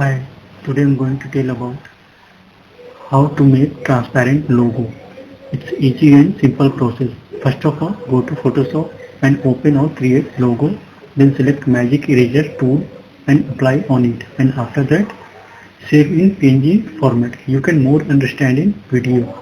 Hi, today I'm going to tell about how to make transparent logo. It's easy and simple process. First of all, go to Photoshop and open or create logo. Then select Magic Eraser tool and apply on it. And after that, save in PNG format. You can more understand in video.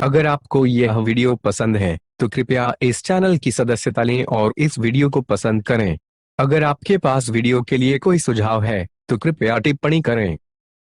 अगर आपको यह video पसंद है तो कृपया इस channel की सदस्यता लें और इस वीडियो को पसंद करें। अगर आपके पास वीडियो के लिए कोई सुझाव है तो कृपया टिप्पणी करें।